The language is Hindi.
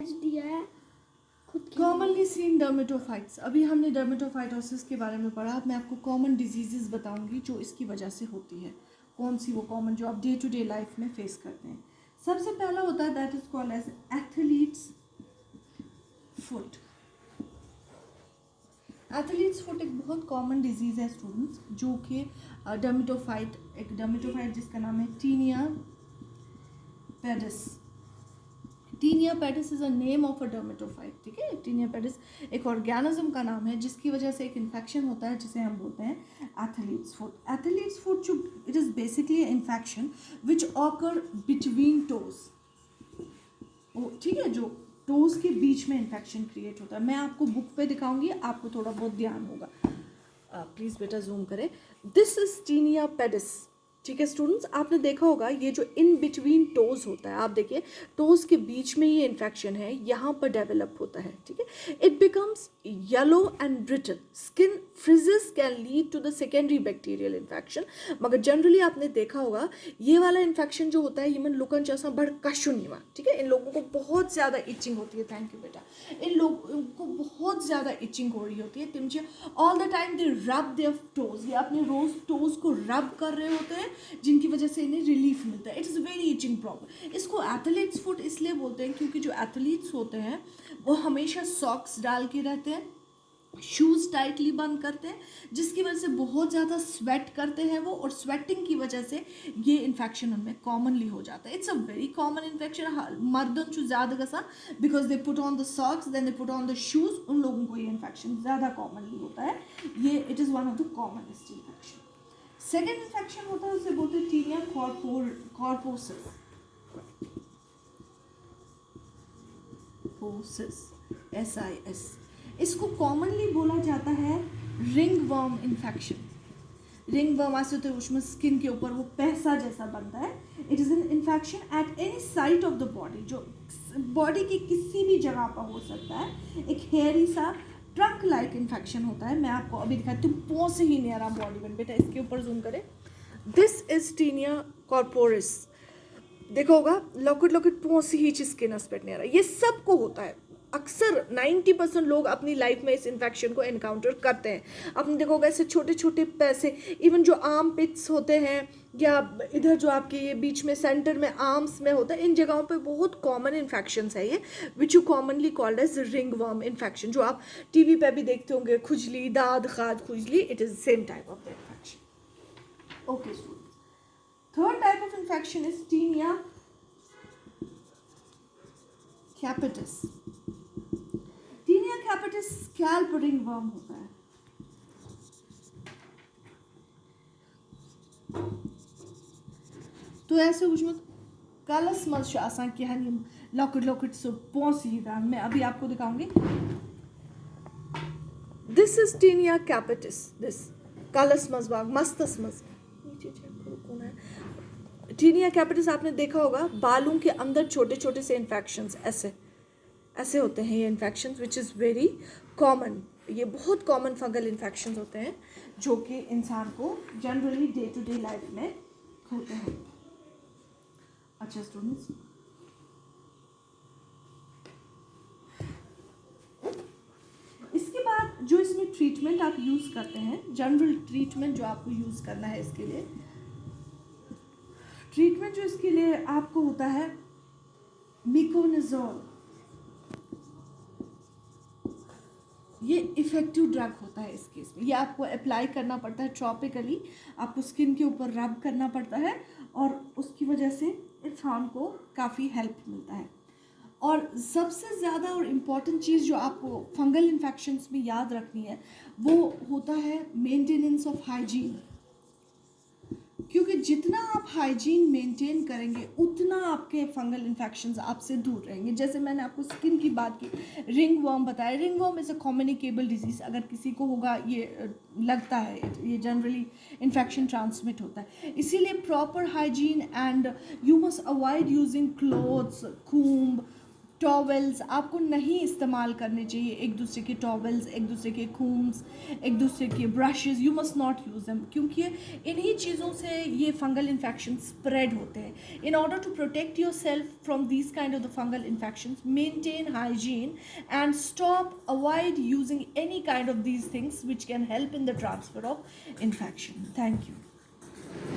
दिया है खुद की। Commonly seen dermatophytes. अभी हमने डर्मेटोफाइटोसिस के बारे में पढ़ा। अब मैं आपको कॉमन डिजीजेस बताऊंगी जो इसकी वजह से होती है। कौन सी वो कॉमन जो आप डे टू डे लाइफ में फेस करते हैं। सबसे पहला होता है that is called as athlete's foot. Athlete's foot एक बहुत कॉमन डिजीज़ है स्टूडेंट्स, जो कि एक डर्मेटोफाइट जिसका नाम है tinea pedis. Tinea pedis is a name of a dermatophyte. ठीक है, टीनिया पेडिस एक ऑर्गेनिज्म का नाम है जिसकी वजह से एक इन्फेक्शन होता है जिसे हम बोलते हैं एथलीट्स फुट। एथलीट्स फुट जो it is basically infection which occur between toes. ठीक है, जो टोज के बीच में इन्फेक्शन क्रिएट होता है। मैं आपको बुक पे दिखाऊंगी, आपको थोड़ा बहुत ध्यान होगा। प्लीज़ बेटा जूम करें। This is tinea pedis. ठीक है स्टूडेंट्स, आपने देखा होगा ये जो इन बिटवीन टोज होता है, आप देखिए टोज के बीच में ये इन्फेक्शन है, यहाँ पर डेवलप होता है। ठीक है, it becomes yellow and brittle, skin fringes can lead to the secondary bacterial infection. मगर जनरली आपने देखा होगा ये वाला इन्फेक्शन जो होता है ह्यूमन लुकन जैसा बड़ कशुनिमा। ठीक है, इन लोगों को बहुत ज़्यादा इचिंग होती है। थैंक यू बेटा। इन लोगों को बहुत ज़्यादा इचिंग हो रही होती है। तिमचे ऑल द टाइम दे रब देयर टोज, ये अपने रोज टोज को रब कर रहे होते हैं जिनकी वजह से इन्हें रिलीफ मिलता है। It is very itching problem. इसको एथलीट्स फुट इसलिए बोलते हैं क्योंकि जो एथलीट्स होते हैं वो हमेशा सॉक्स डाल के रहते हैं, शूज़ टाइटली बंद करते हैं, जिसकी वजह से बहुत ज़्यादा स्वेट करते हैं वो, और स्वेटिंग की वजह से ये इन्फेक्शन उनमें कॉमनली हो जाता है। It's a very common infection. मर्दन चु ज़्यादा गसा because they put on the socks then they put on the shoes, उन लोगों को ये इन्फेक्शन ज़्यादा कॉमनली होता है। ये it is one of the commonest infection. Second infection होता है उसे बोलते हैं टीनिया कॉर्पोसिस। SIS। इसको कॉमनली बोला जाता है ring worm infection. Ring worm ऐसे होते हैं उसमें स्किन के ऊपर वो पैसा जैसा बनता है। It is an infection at any site of the body, जो बॉडी की किसी भी जगह पर हो सकता है। एक हेयरी सा ट्रंक लाइक इन्फेक्शन होता है। मैं आपको अभी दिखाती हूँ, पों से ही नियरा बॉडी बन। बेटा इसके ऊपर जूम करें। This is tinea corporis. देखो होगा लॉकेट लॉकेट पों से ही स्किन एस्पेक्ट नियरा, ये सबको होता है। अक्सर 90% लोग अपनी लाइफ में इस इन्फेक्शन को एनकाउंटर करते हैं। आपने देखा होगा ऐसे छोटे छोटे पैसे, इवन जो आर्म पिट्स होते हैं या इधर जो आपके ये बीच में सेंटर में आर्म्स में होता है, इन जगहों पे बहुत कॉमन इन्फेक्शंस है ये, which you commonly called as ringworm infection, जो आप टीवी पे भी देखते होंगे, खुजली दाद खाद खुजली, it is same type of infection. Okay students, third type of infection is tinea capitis. Tinea capitis scalp ringworm होता है। तो ऐसे उसमें कलस मज आसान कि हम लॉकेट लॉकेट से पहुंची था। मैं अभी आपको दिखाऊंगी। This is tinea capitis. This कलस मजबाग मस्तस मज नीचे चेक करो कौन है। टीनिया कैपिटिस आपने देखा होगा बालों के अंदर छोटे छोटे से इन्फेक्शंस ऐसे ऐसे होते हैं। ये infections which is very common, ये बहुत कॉमन फंगल इन्फेक्शंस होते हैं जो कि इंसान को generally day to day life में होते हैं। अच्छा स्टूडेंट्स, इसके बाद जो इसमें ट्रीटमेंट आप यूज़ करते हैं, जनरल ट्रीटमेंट जो आपको यूज़ करना है इसके लिए, ट्रीटमेंट जो इसके लिए आपको होता है मिकोनिजोल। ये इफ़ेक्टिव ड्रग होता है इस केस में। ये आपको अप्लाई करना पड़ता है ट्रॉपिकली, आपको स्किन के ऊपर रब करना पड़ता है और उसकी वजह से इंसान को काफ़ी हेल्प मिलता है। और सबसे ज़्यादा और इम्पॉर्टेंट चीज़ जो आपको फंगल इन्फेक्शंस में याद रखनी है वो होता है मेंटेनेंस ऑफ हाइजीन। क्योंकि जितना आप हाइजीन मेंटेन करेंगे उतना आपके फंगल इन्फेक्शंस आपसे दूर रहेंगे। जैसे मैंने आपको स्किन की बात की, रिंग वर्म बताया। Ring worm is a communicable disease. अगर किसी को होगा ये लगता है ये जनरली इन्फेक्शन ट्रांसमिट होता है। इसीलिए proper hygiene and you must avoid using clothes, comb, towels आपको नहीं इस्तेमाल करने चाहिए, एक दूसरे के टॉवेल्स, एक दूसरे के खूम्स, एक दूसरे के brushes, you must not use them, क्योंकि इन्हीं चीज़ों से ये फंगल इन्फेक्शन स्प्रेड होते हैं. In order to protect yourself from these kind of the fungal infection, maintain hygiene and stop avoid using any kind of these things which can help in the transfer of infection. Thank you.